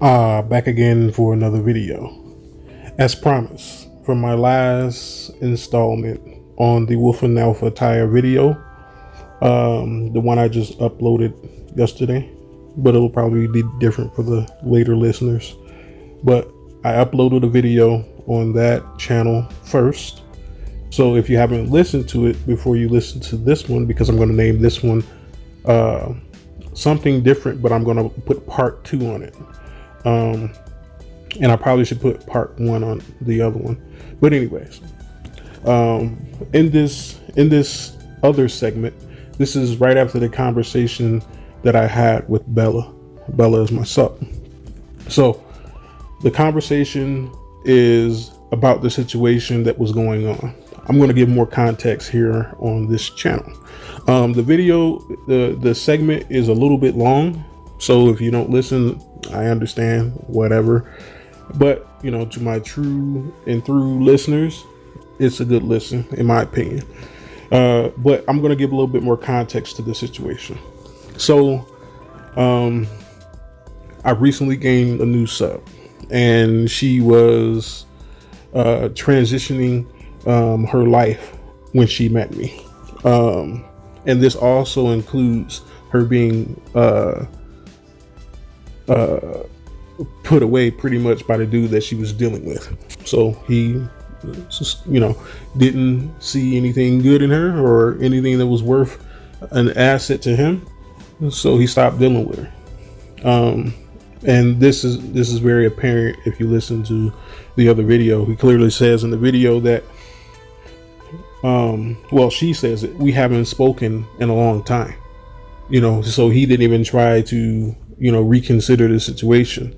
Back again for another video. As promised, from my last installment on the Wolf and Alpha tire video, the one I just uploaded yesterday, but it'll probably be different for the later listeners. But I uploaded a video on that channel first. So if you haven't listened to it before you listen to this one, because I'm going to name this one something different, but I'm going to put part 2 on it. And I probably should put part 1 on the other one. But anyways, in this other segment, this is right after the conversation that I had with Bella. Bella is my sub. So the conversation is about the situation that was going on. I'm going to give more context here on this channel. The video, the segment is a little bit long. So if you don't listen, I understand, whatever. But, you know, to my true and through listeners, it's a good listen, in my opinion. But I'm going to give a little bit more context to the situation. So, I recently gained a new sub, and she was transitioning her life when she met me. And this also includes her being put away pretty much by the dude that she was dealing with. So he, you know, didn't see anything good in her or anything that was worth an asset to him. So he stopped dealing with her. And this is very apparent if you listen to the other video. He clearly says in the video that, well, she says it, we haven't spoken in a long time. You know, so he didn't even try to, you know, reconsider the situation.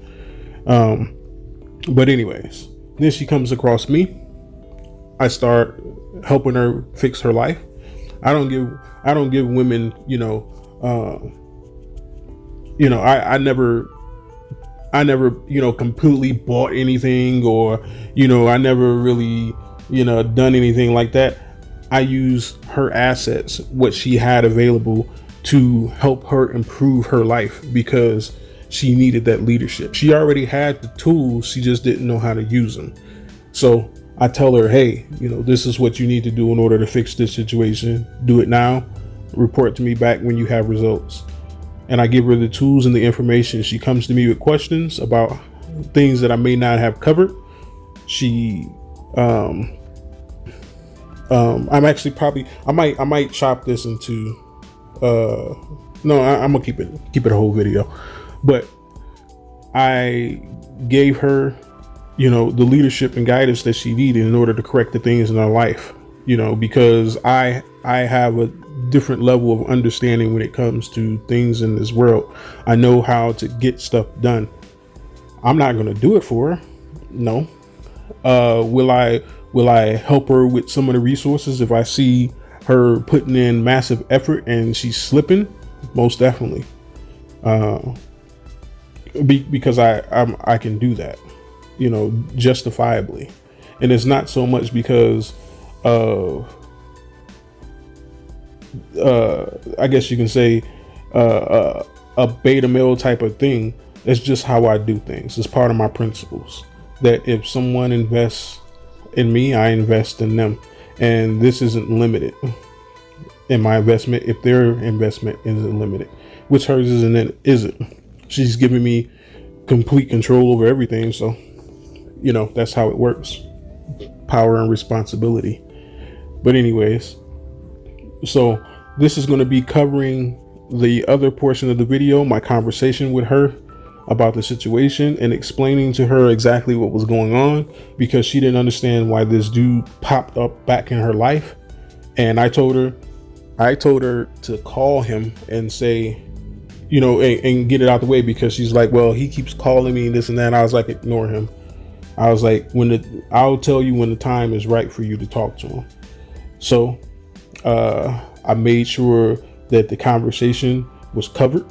But anyways, then she comes across me. I start helping her fix her life. I don't give women, I never, you know, completely bought anything, or, you know, I never really, you know, done anything like that. I use her assets, what she had available, to help her improve her life, because she needed that leadership. She already had the tools, she just didn't know how to use them. So I tell her, hey, you know, this is what you need to do in order to fix this situation. Do it now. Report to me back when you have results. And I give her the tools and the information. She comes to me with questions about things that I may not have covered. She, I'm actually probably, I might chop this into, no, I'm gonna keep it a whole video. But I gave her, you know, the leadership and guidance that she needed in order to correct the things in her life, you know, because I have a different level of understanding when it comes to things in this world. I know how to get stuff done. I'm not going to do it for her. No. Will I help her with some of the resources if I see her putting in massive effort and she's slipping? Most definitely. Because I can do that, you know, justifiably. And it's not so much because of, I guess you can say, a beta male type of thing. It's just how I do things. It's part of my principles, that if someone invests in me, I invest in them. And this isn't limited in my investment if their investment isn't limited, which hers isn't. She's giving me complete control over everything. So, you know, that's how it works. Power and responsibility. But anyways, so this is going to be covering the other portion of the video, my conversation with her about the situation, and explaining to her exactly what was going on, because she didn't understand why this dude popped up back in her life. And I told her to call him and say, you know, and get it out the way, because she's like, well, he keeps calling me and this and that. And I was like, ignore him. I was like, I'll tell you when the time is right for you to talk to him. So I made sure that the conversation was covered,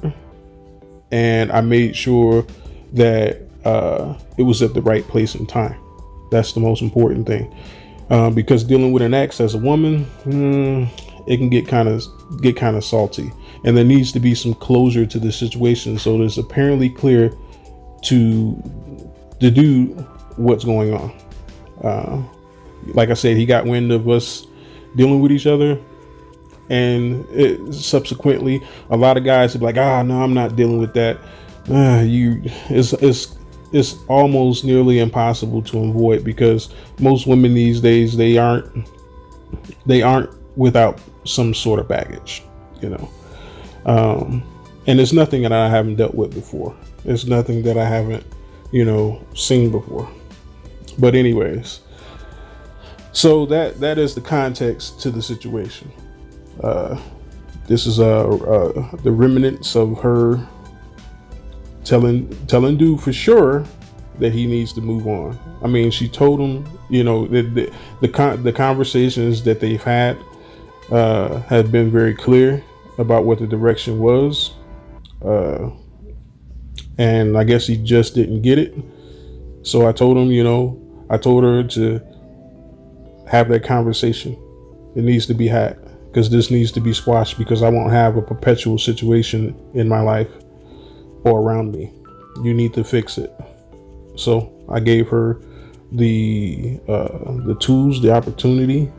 and I made sure that it was at the right place and time. That's the most important thing, because dealing with an ex as a woman, it can get kind of salty, and there needs to be some closure to the situation. So it's apparently clear to do what's going on. Like I said, he got wind of us dealing with each other, and subsequently, a lot of guys are like, no, I'm not dealing with that. It's almost nearly impossible to avoid, because most women these days, they aren't without some sort of baggage, and it's nothing that I haven't dealt with before. It's nothing that I haven't, seen before. But anyways, so that is the context to the situation. This is the remnants of her telling dude for sure that he needs to move on. I mean, she told him, the conversations that they've had have been very clear about what the direction was, and I guess he just didn't get it. So I told him, I told her to have that conversation. It needs to be had, because this needs to be squashed, because I won't have a perpetual situation in my life or around me. You need to fix it. So I gave her the tools, the opportunity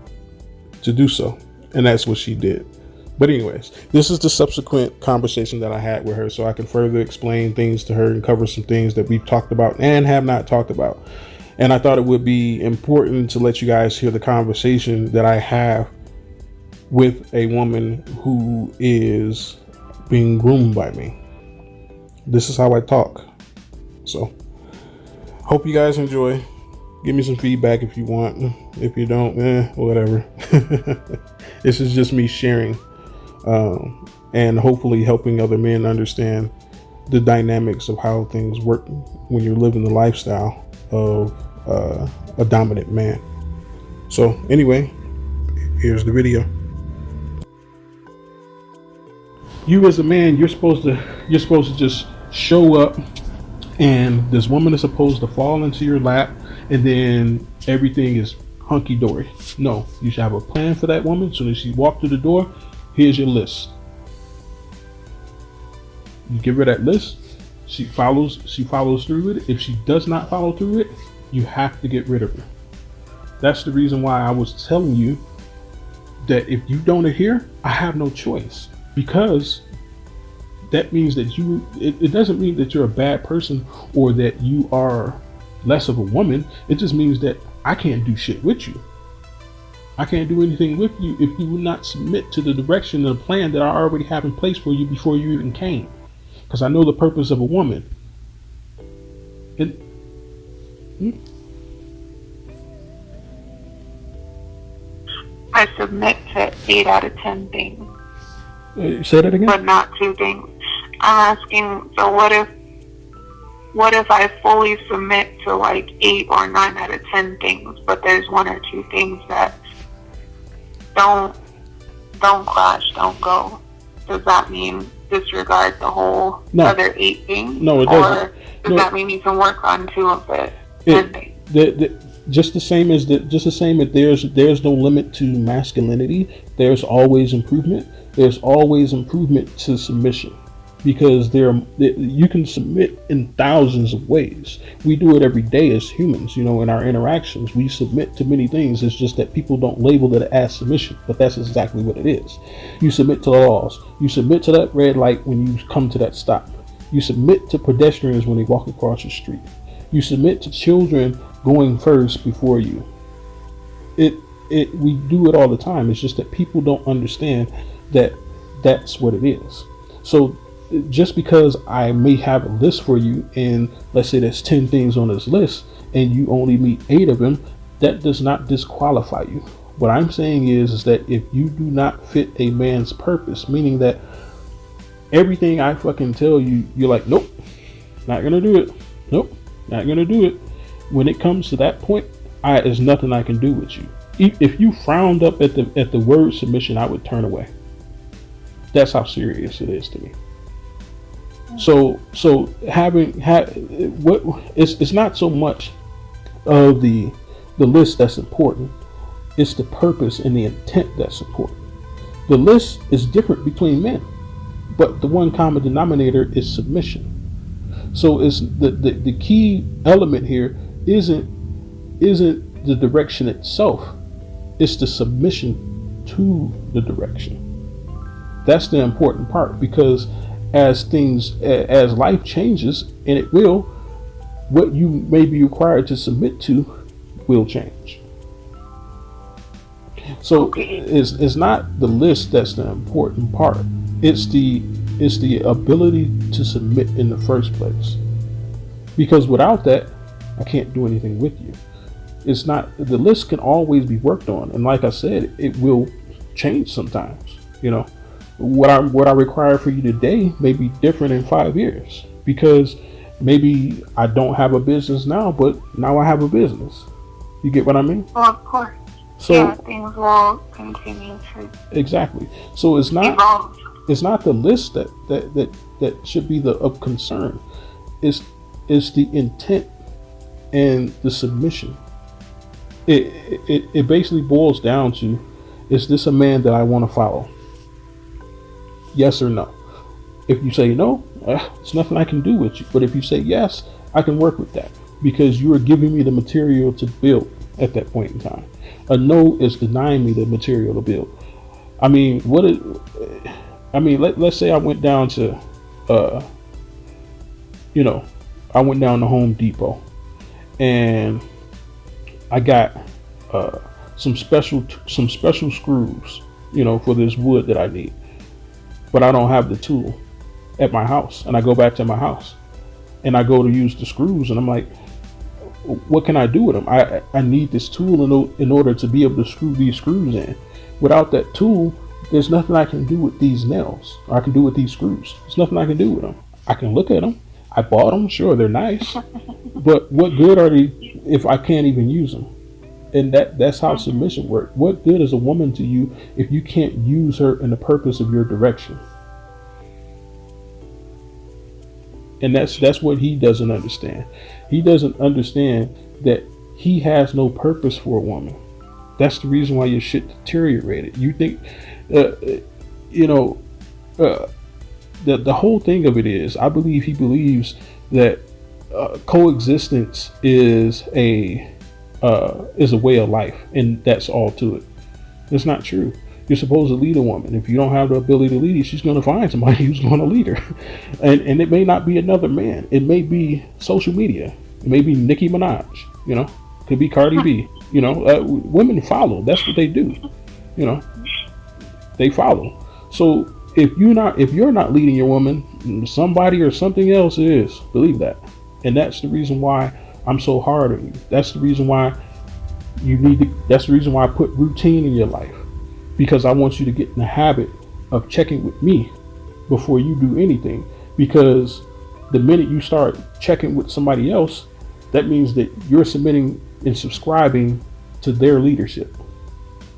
to do so, and that's what she did. But anyways, this is the subsequent conversation that I had with her, so I can further explain things to her and cover some things that we've talked about and have not talked about. And I thought it would be important to let you guys hear the conversation that I have with a woman who is being groomed by me. This is how I talk. So hope you guys enjoy. Give me some feedback if you want. If you don't, whatever. This is just me sharing, and hopefully helping other men understand the dynamics of how things work when you're living the lifestyle of a dominant man. So anyway, here's the video. You as a man, you're supposed to just show up, and this woman is supposed to fall into your lap, and then everything is hunky-dory. No, you should have a plan for that woman. So as she walks through the door, here's your list. You give her that list, she follows through with it. If she does not follow through it, you have to get rid of her. That's the reason why I was telling you that if you don't adhere, I have no choice, because that means that it doesn't mean that you're a bad person or that you are less of a woman. It just means that I can't do shit with you. I can't do anything with you if you will not submit to the direction and the plan that I already have in place for you before you even came. Because I know the purpose of a woman. I submit to 8 out of 10 things. Say that again? But not 2 things. I'm asking, so what if I fully submit to like 8 or 9 out of 10 things, but there's 1 or 2 things that don't clash, don't go? Does that mean disregard the whole other 8 things? No, it doesn't. Or does that mean you can work on 2 of the 10 things? Just the same as there's no limit to masculinity. There's always improvement. There's always improvement to submission, because you can submit in thousands of ways. We do it every day as humans, in our interactions. We submit to many things. It's just that people don't label it as submission, but that's exactly what it is. You submit to the laws. You submit to that red light when you come to that stop. You submit to pedestrians when they walk across the street. You submit to children going first before you. We do it all the time. It's just that people don't understand that that's what it is. So just because I may have a list for you, and let's say there's 10 things on this list and you only meet 8 of them, that does not disqualify you. What I'm saying is that if you do not fit a man's purpose, meaning that everything I fucking tell you, you're like, nope, not gonna do it. Nope, not gonna do it. When it comes to that point, there's nothing I can do with you. If you frowned up at the word submission, I would turn away. That's how serious it is to me. So it's not so much of the list that's important. It's the purpose and the intent that's important. The list is different between men, but the one common denominator is submission. So it's the key element here isn't the direction itself. It's the submission to the direction. That's the important part, because as life changes, and it will, what you may be required to submit to will change. So it's not the list that's the important part. It's the ability to submit in the first place. Because without that, I can't do anything with you. It's not, the list can always be worked on, and like I said, it will change sometimes. You know, what I require for you today may be different in 5 years, because maybe I don't have a business now, but now I have a business. You get what I mean? Well, of course. So yeah, things will continue to exactly. So it's not evolve. it's not the list that should be of concern. It's the intent and the submission. It basically boils down to, is this a man that I want to follow? Yes or no. If you say no, there's nothing I can do with you. But if you say yes, I can work with that, because you are giving me the material to build at that point in time. A no is denying me the material to build. I mean, let's say I went down to, I went down to Home Depot, and I got some special screws, for this wood that I need, but I don't have the tool at my house. And I go back to my house, and I go to use the screws, and I'm like, what can I do with them? I need this tool in order to be able to screw these screws in. Without that tool, there's nothing I can do with these nails, or I can do with these screws. There's nothing I can do with them. I can look at them. I bought them. Sure, they're nice, but what good are they if I can't even use them? And that's how submission works. What good is a woman to you if you can't use her in the purpose of your direction? And that's what he doesn't understand. He doesn't understand that he has no purpose for a woman. That's the reason why your shit deteriorated. You think, the whole thing of it is, I believe he believes that coexistence is a way of life, and that's all to it. It's not true. You're supposed to lead a woman. If you don't have the ability to lead her, she's going to find somebody who's going to lead her. And it may not be another man. It may be social media. It may be Nicki Minaj. Could be Cardi B. Women follow. That's what they do. They follow. So if you're not leading your woman, somebody or something else is. Believe that. And that's the reason why I'm so hard on you. That's the reason why that's the reason why I put routine in your life. Because I want you to get in the habit of checking with me before you do anything. Because the minute you start checking with somebody else, that means that you're submitting and subscribing to their leadership.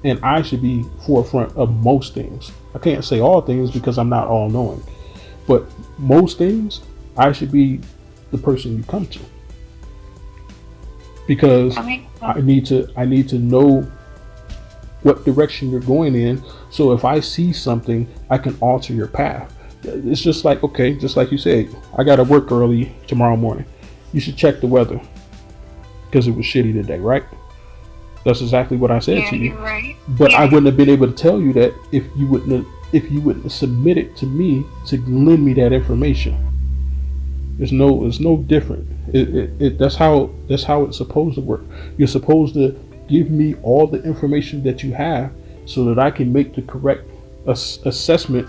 And I should be forefront of most things. I can't say all things because I'm not all knowing. But most things, I should be the person you come to. Because I need to know what direction you're going in, so if I see something, I can alter your path. It's just like, okay, just like you said, I gotta work early tomorrow morning. You should check the weather because it was shitty today, right? That's exactly what I said to you. You're right. But I wouldn't have been able to tell you that if you wouldn't have submitted to me to lend me that information. It's no different. That's how it's supposed to work. You're supposed to give me all the information that you have so that I can make the correct assessment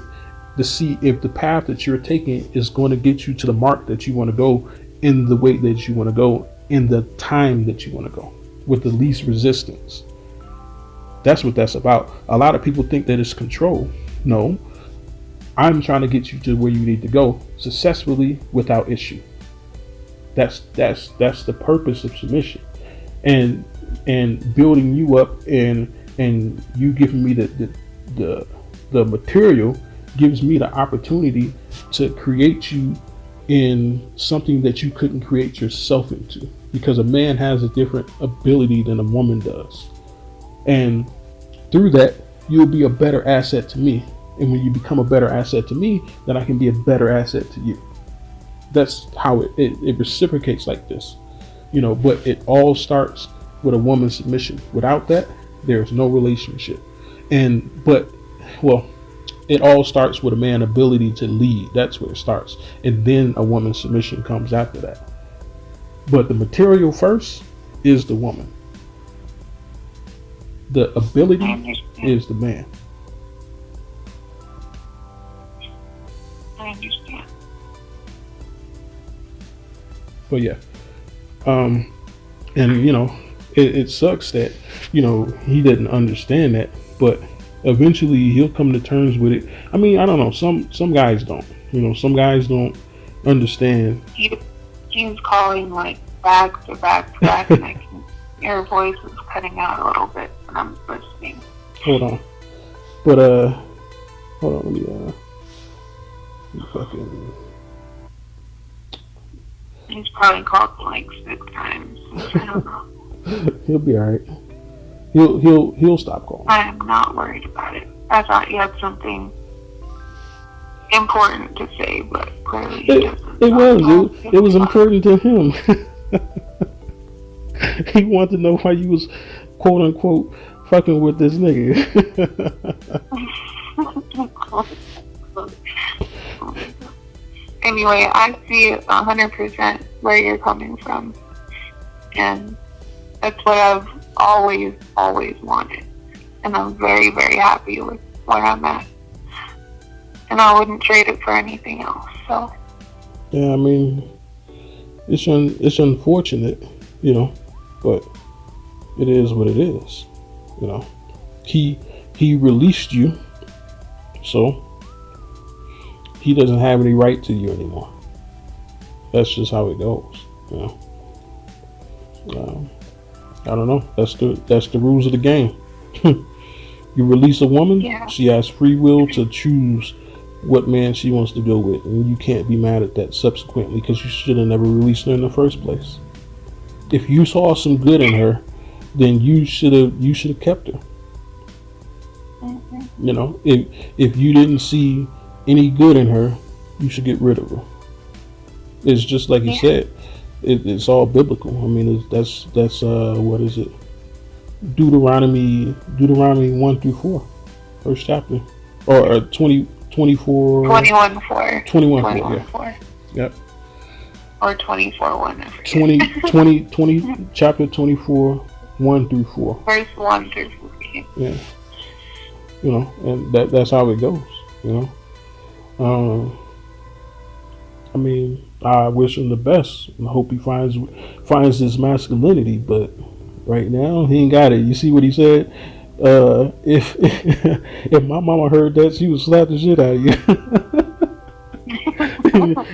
to see if the path that you're taking is going to get you to the mark that you want to go, in the way that you want to go, in the time that you want to go, with the least resistance. That's what that's about. A lot of people think that it's control. No, I'm trying to get you to where you need to go successfully without issue. That's the purpose of submission, and building you up, and you giving me the material gives me the opportunity to create you in something that you couldn't create yourself into, because a man has a different ability than a woman does, and through that you'll be a better asset to me. And when you become a better asset to me, then I can be a better asset to you. That's how it reciprocates like this, but it all starts with a woman's submission. Without that, there's no relationship. Well, it all starts with a man's ability to lead. That's where it starts. And then a woman's submission comes after that. But the material first is the woman. The ability is the man. I understand. But yeah. And it sucks that, he didn't understand that, but eventually he'll come to terms with it. I mean, I don't know. Some guys don't. Some guys don't understand. He's calling like back to back to back, and your voice is cutting out a little bit when I'm listening. Hold on. But hold on. Let me fucking. He's probably called like 6 times. I don't know. He'll be alright. He'll stop calling. I am not worried about it. I thought you had something important to say, but clearly it was important to him. He wanted to know why you was quote unquote fucking with this nigga. Anyway, I see 100% where you're coming from, and that's what I've always wanted, and I'm very, very happy with where I'm at, and I wouldn't trade it for anything else. So yeah, I mean, it's unfortunate, but it is what it is. He released you, so he doesn't have any right to you anymore. That's just how it goes. I don't know. That's the rules of the game. You release a woman, she has free will to choose what man she wants to go with, and you can't be mad at that subsequently, because you should have never released her in the first place. If you saw some good in her, then you should have kept her. If you didn't see any good in her, you should get rid of her. It's just like he said. It's all biblical. I mean, that's what is it? Deuteronomy 1-4, first chapter, or 24. 21:4. Yeah. Yep. Or 24:1. 20 chapter 24, 1-4. Verse 1-4. Yeah. And that's how it goes. I mean, I wish him the best. I hope he finds his masculinity, but right now he ain't got it. You see what he said? If if my mama heard that, she would slap the shit out of you.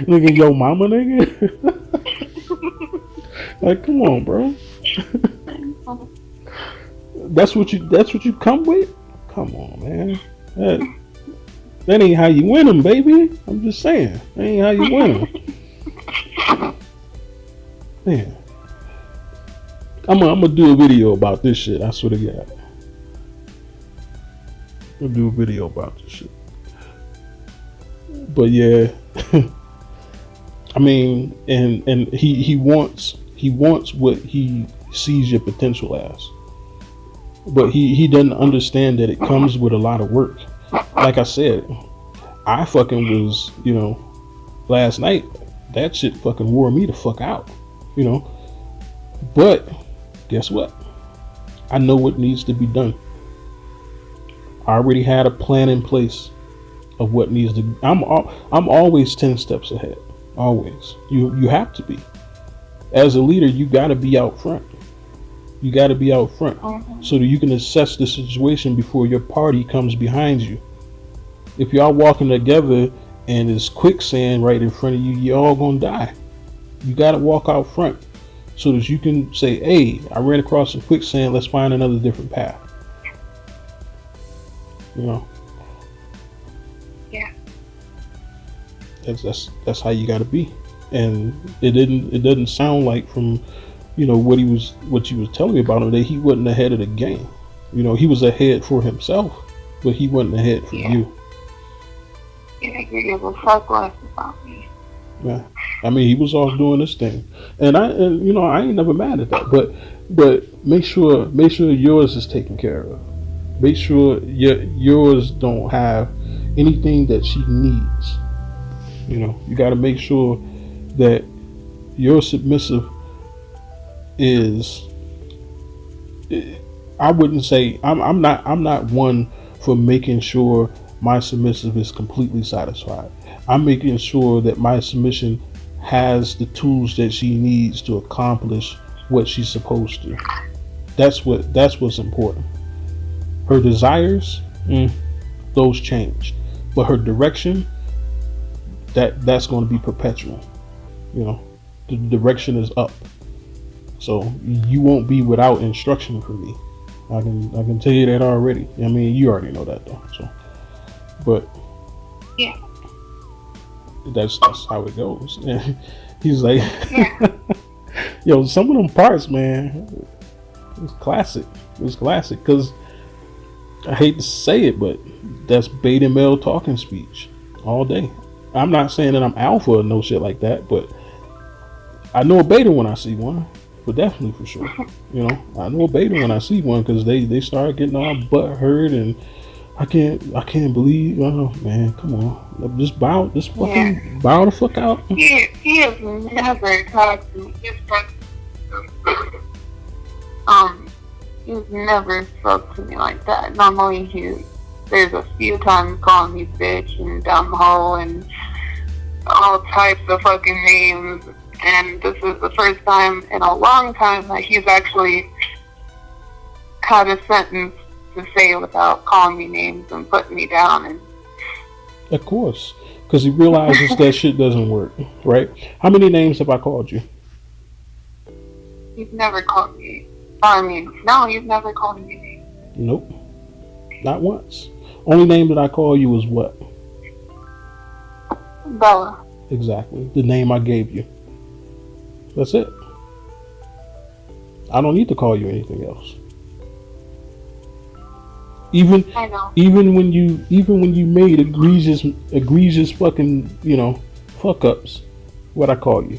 Nigga, yo mama, nigga. Like, come on, bro. That's what you come with? Come on, man. That ain't how you win them, baby. I'm just saying. That ain't how you win them. Man. I'm gonna do a video about this shit. I swear to God. I'll do a video about this shit. But yeah. I mean, and he wants what he sees your potential as. But he doesn't understand that it comes with a lot of work. Like I said, I fucking was, last night, that shit fucking wore me the fuck out, But guess what? I know what needs to be done. I already had a plan in place of what needs to. I'm always 10 steps ahead. Always. You have to be. As a leader, you got to be out front. You got to be out front so that you can assess the situation before your party comes behind you. If y'all walking together and there's quicksand right in front of you, you're all gonna die. You got to walk out front so that you can say, "Hey, I ran across some quicksand. Let's find another different path." Yeah. That's how you got to be. And it doesn't sound like from what you was telling me about him, that he wasn't ahead of the game. He was ahead for himself, but he wasn't ahead for you. Yeah, you give a fuck less about me. Yeah, I mean, he was off doing this thing, and you know, I ain't never mad at that. But make sure yours is taken care of. Make sure yours don't have anything that she needs. You know, you got to make sure that your submissive is. I wouldn't say I'm not one for making sure my submissive is completely satisfied. I'm making sure that my submission has the tools that she needs to accomplish what she's supposed to. That's what's important. Her desires, those change, but her direction, that's going to be perpetual. You know, the direction is up, so you won't be without instruction from me. I can tell you that already. I mean, you already know that though. So, but Yeah. that's how it goes. He's like, Yeah. yo, some of them parts, man, it's classic. It's classic because I hate to say it, but that's beta male talking speech all day. I'm not saying that I'm alpha or no shit like that, but I know a beta when I see one. But definitely for sure, you know, I know a beta when I see one because they start getting all butt hurt and I can't believe, oh man, come on, just fucking bow the fuck out. He has never talked to me. He's never spoke to me like that. Normally there's a few times calling me bitch and dumb hoe and all types of fucking names. And this is the first time in a long time that he's actually had a sentence to say without calling me names and putting me down. And of course, because he realizes that shit doesn't work, right? How many names have I called you? You've never called me. I mean, no, you've never called me names. Nope, not once. Only name that I call you was what? Bella. Exactly, the name I gave you. That's it. I don't need to call you anything else. Even when you made egregious fucking, you know, fuck ups, what I call you?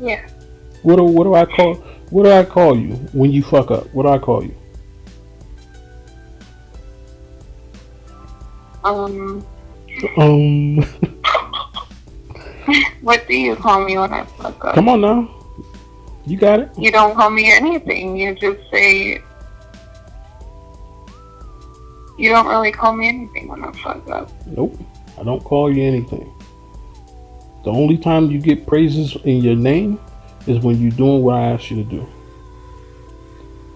Yeah. What do I call you when you fuck up? What do I call you? What do you call me when I fuck up? Come on now. You got it. You don't call me anything. You just say... You don't really call me anything when I fuck up. Nope. I don't call you anything. The only time you get praises in your name is when you're doing what I asked you to do.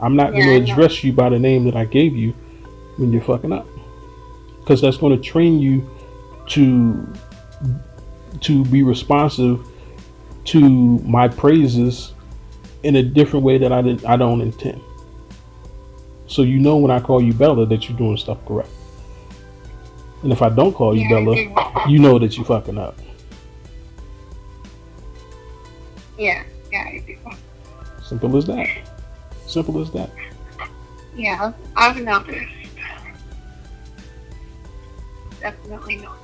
I'm not going to address you by the name that I gave you when you're fucking up. Because that's going to train you to be responsive to my praises in a different way that I don't intend. So you know when I call you Bella that you're doing stuff correct. And if I don't call you Bella, you know that you're fucking up. Yeah, I do. Simple as that. Simple as that. Yeah, I've noticed. Definitely not.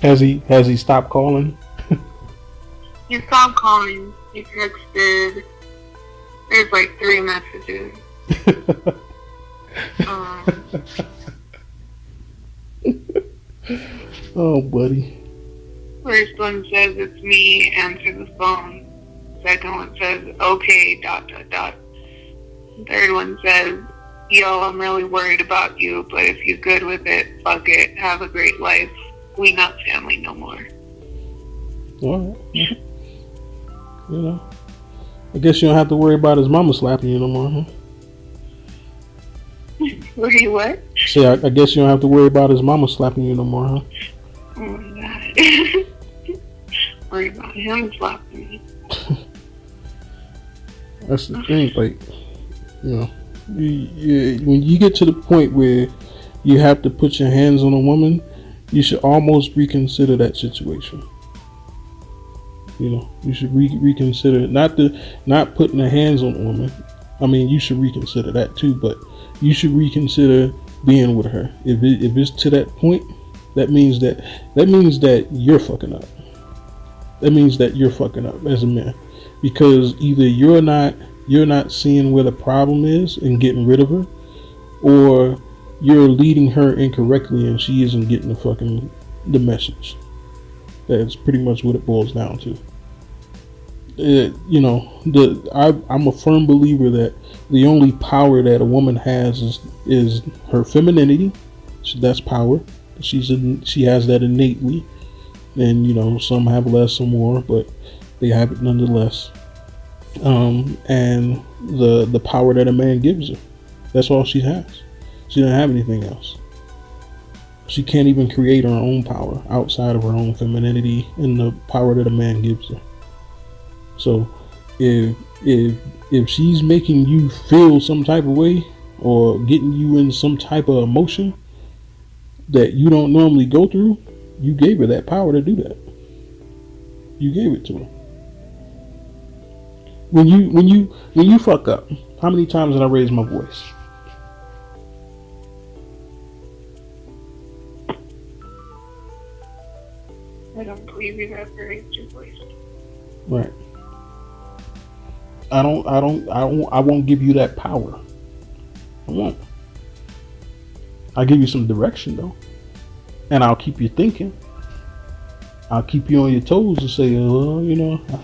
Has he stopped calling? He stopped calling. He texted. There's like 3 messages. Oh, buddy. First one says it's me, answer the phone. Second one says okay, ... Third one says, yo, I'm really worried about you, but if you're good with it, fuck it. Have a great life. We not family no more. Alright. You know, I guess you don't have to worry about his mama slapping you no more, huh? Worry what? See, I guess you don't have to worry about his mama slapping you no more, huh? Oh my god. Worry about him slapping me. That's the thing, like, you know, when you get to the point where you have to put your hands on a woman, you should almost reconsider that situation. You know, you should reconsider not putting the hands on a woman. I mean, you should reconsider that too, but you should reconsider being with her. If it's to that point, that means that you're fucking up. That means that you're fucking up as a man, because either you're not seeing where the problem is and getting rid of her, or you're leading her incorrectly and she isn't getting the message. That's pretty much what it boils down to. I'm a firm believer that the only power that a woman has is her femininity. That's power. She has that innately, and some have less, some more, but they have it nonetheless. And the power that a man gives her. That's all she has. She doesn't have anything else. She can't even create her own power outside of her own femininity and the power that a man gives her. So if she's making you feel some type of way or getting you in some type of emotion that you don't normally go through, you gave her that power to do that. You gave it to her. When you fuck up, how many times did I raise my voice? I don't believe you've ever raised your voice. Right. I won't give you that power. I won't. I'll give you some direction though. And I'll keep you thinking. I'll keep you on your toes and say, I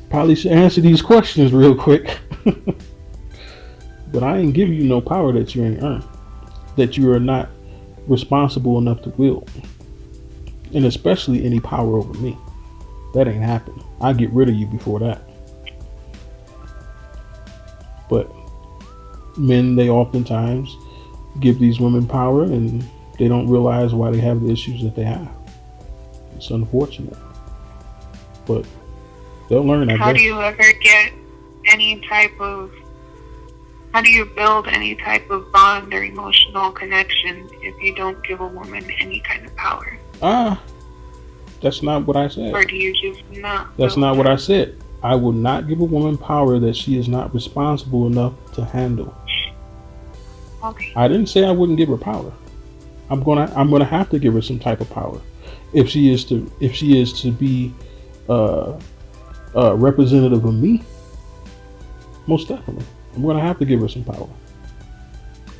probably should answer these questions real quick. But I ain't give you no power that you ain't earned. That you are not responsible enough to wield. And especially any power over me. That ain't happening. I'll get rid of you before that. But men, they oftentimes give these women power and they don't realize why they have the issues that they have. It's unfortunate. But they'll learn, I guess. How do you build any type of bond or emotional connection if you don't give a woman any kind of power? That's not what I said. Or do you just not? That's not what I said. I will not give a woman power that she is not responsible enough to handle. Okay. I didn't say I wouldn't give her power. I'm gonna have to give her some type of power if she is to be representative of me. Most definitely, I'm gonna have to give her some power.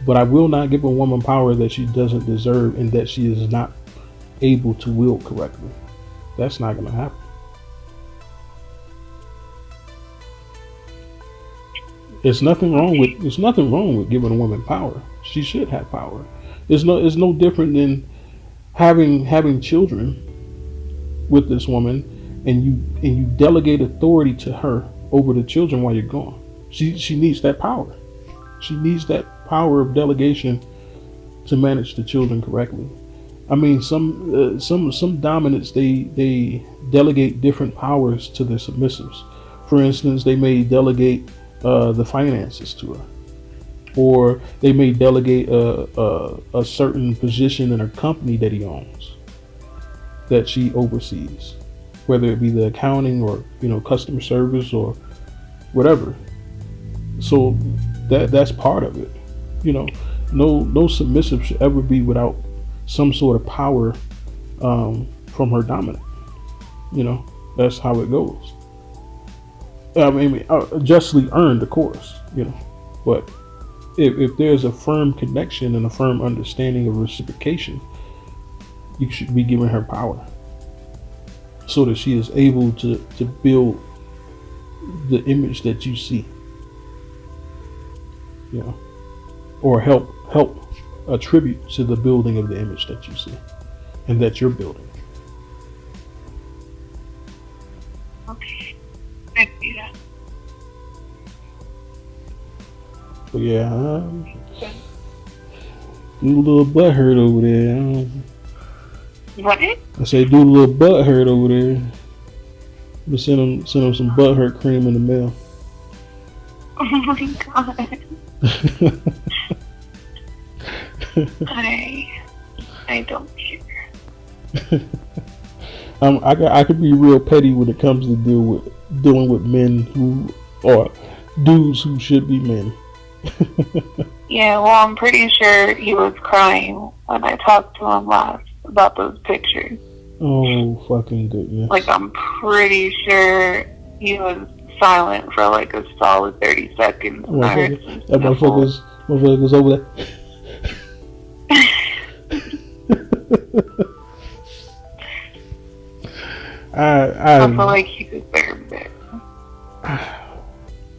But I will not give a woman power that she doesn't deserve and that she is not able to wield correctly. That's not gonna happen. There's nothing wrong with giving a woman power. She should have power. It's no different than having children with this woman and you delegate authority to her over the children while you're gone. She needs that power. She needs that power of delegation to manage the children correctly. I mean, some dominants they delegate different powers to their submissives. For instance, they may delegate the finances to her, or they may delegate a certain position in a company that he owns that she oversees, whether it be the accounting or customer service or whatever. So that's part of it. No submissive should ever be without some sort of power from her dominant. That's how it goes. I mean, justly earned, of course. But if there's a firm connection and a firm understanding of reciprocation, you should be giving her power so that she is able to build the image that you see. Or help attribute to the building of the image that you see and that you're building. Okay, I see that. But yeah, do a little butt hurt over there. What? I say do a little butt hurt over there. But send him some butt hurt cream in the mail. Oh my god. I don't care. I could be real petty when it comes to dealing with men who are dudes who should be men. Yeah, well, I'm pretty sure he was crying when I talked to him last about those pictures. Oh, fucking goodness. Like, I'm pretty sure he was silent for like a solid 30 seconds. That motherfucker's over there. I feel like he deserved it.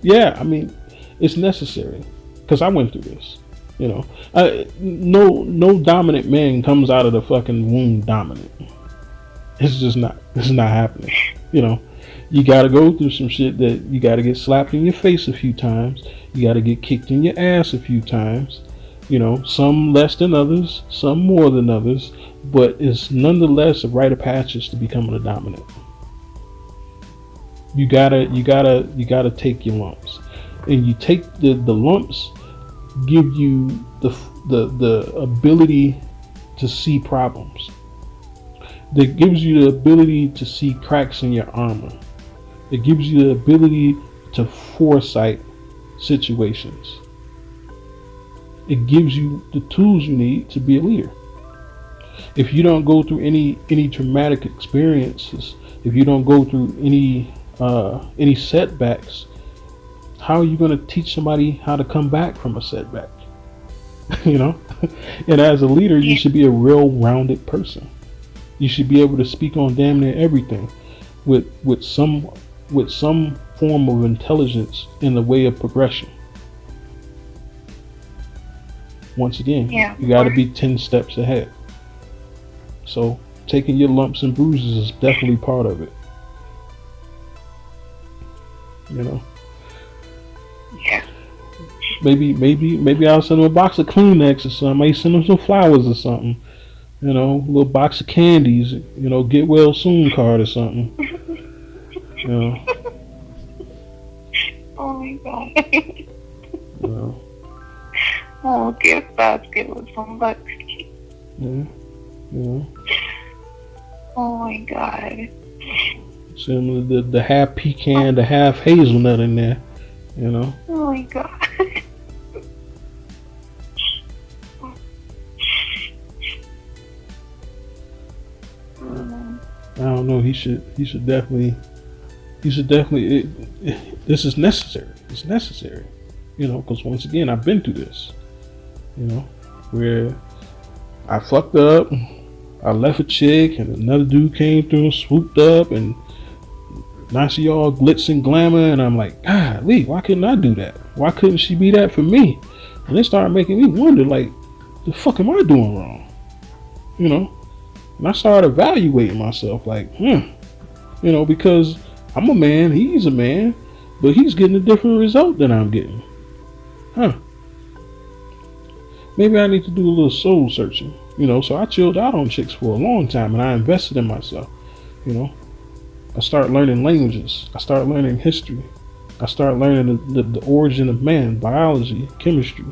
Yeah, I mean, it's necessary because I went through this. You know, no dominant man comes out of the fucking womb dominant. It's just not. It's not happening. You know, you got to go through some shit that you got to get slapped in your face a few times. You got to get kicked in your ass a few times. You know, some less than others, some more than others, but it's nonetheless a rite of passage to becoming a dominant. You gotta take your lumps, and you take the lumps, give you the ability to see problems. That gives you the ability to see cracks in your armor. It gives you the ability to foresight situations. It gives you the tools you need to be a leader. If you don't go through any traumatic experiences, if you don't go through any setbacks, how are you going to teach somebody how to come back from a setback? You know, and as a leader, you should be a real-rounded person. You should be able to speak on damn near everything with some form of intelligence in the way of progression. Once again, you got to be 10 steps ahead. So taking your lumps and bruises is definitely part of it. You know. Yeah. Maybe I'll send him a box of Kleenex or something. I might send him some flowers or something. You know, a little box of candies. You know, get well soon card or something. You know. Oh my god. You know. Oh, gift basket with some bucks. Yeah. You know. Oh my god. Send him the half pecan, the half hazelnut in there. You know. Oh my god. I don't know. He should definitely. This is necessary. It's necessary. You know, because once again, I've been through this. You know, where I fucked up. I left a chick, and another dude came through and swooped up, and now she all glitz and glamour, and I'm like, God, why couldn't I do that? Why couldn't she be that for me? And it started making me wonder, like, the fuck am I doing wrong? You know? And I started evaluating myself, like, you know, because I'm a man, he's a man, but he's getting a different result than I'm getting. Maybe I need to do a little soul searching, you know. So I chilled out on chicks for a long time, and I invested in myself, you know. I started learning languages. I started learning history. I started learning the origin of man, biology, chemistry,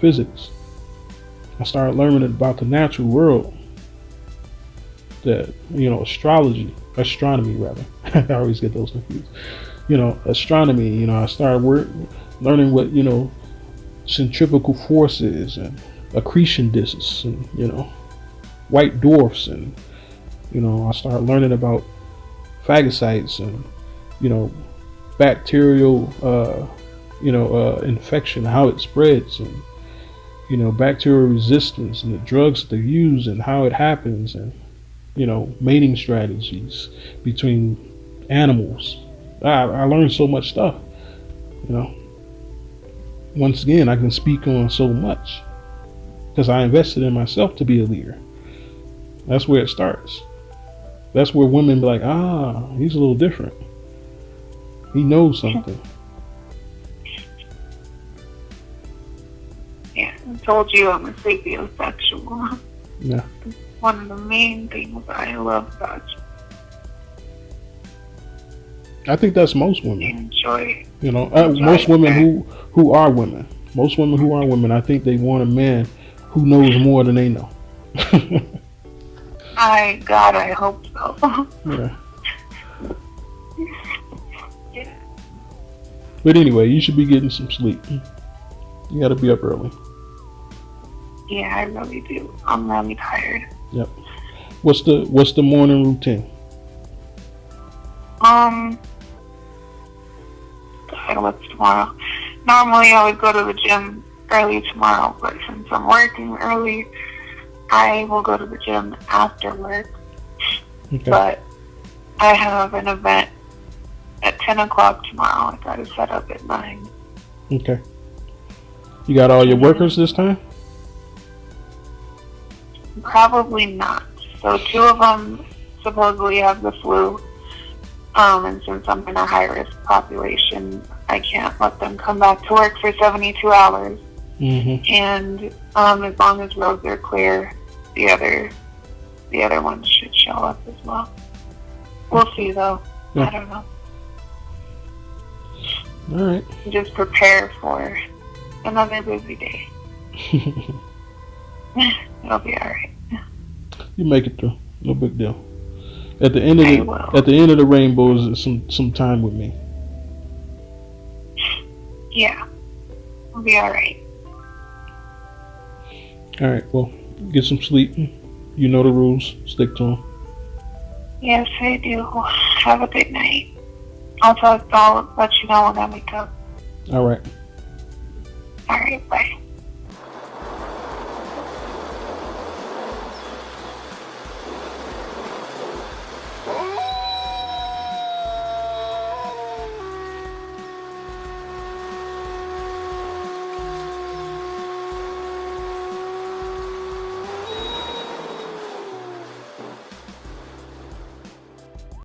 physics. I started learning about the natural world. That, you know, astronomy rather. I always get those confused. You know, astronomy. You know, I started learning what, you know, centrifugal forces and accretion disks, and, you know, white dwarfs, and, you know, I started learning about phagocytes and, you know, bacterial infection, how it spreads, and, you know, bacterial resistance, and the drugs that they use and how it happens, and, you know, mating strategies between animals. I learned so much stuff, you know. Once again, I can speak on so much because I invested in myself to be a leader. That's where it starts. That's where women be like, he's a little different. He knows something. Yeah, I told you I'm a sapiosexual. Yeah. It's one of the main things I love about you. I think that's most women. Enjoy it. You know, most women who are women. Most women who are women, I think they want a man who knows more than they know. I hope so. Yeah. Yeah. But anyway, you should be getting some sleep. You gotta be up early. Yeah, I really do. I'm really tired. Yep. What's the morning routine? God, what's tomorrow? Normally I would go to the gym early tomorrow, but since I'm working early, I will go to the gym after work. Okay. But I have an event at 10 o'clock tomorrow. I gotta set up at 9. Okay. You got all your workers this time? Probably not. So 2 of them supposedly have the flu. And since I'm in a high-risk population, I can't let them come back to work for 72 hours. Mm-hmm. And as long as roads are clear, the other ones should show up as well. We'll see, though. Yeah. I don't know. All right. Just prepare for another busy day. It'll be all right. You make it through. No big deal. At the end I will. of the rainbow is some time with me. Yeah, it'll be all right. All right. Well, get some sleep. You know the rules. Stick to them. Yes, I do. Have a good night. I'll let you know when I wake up. All right. All right, bye.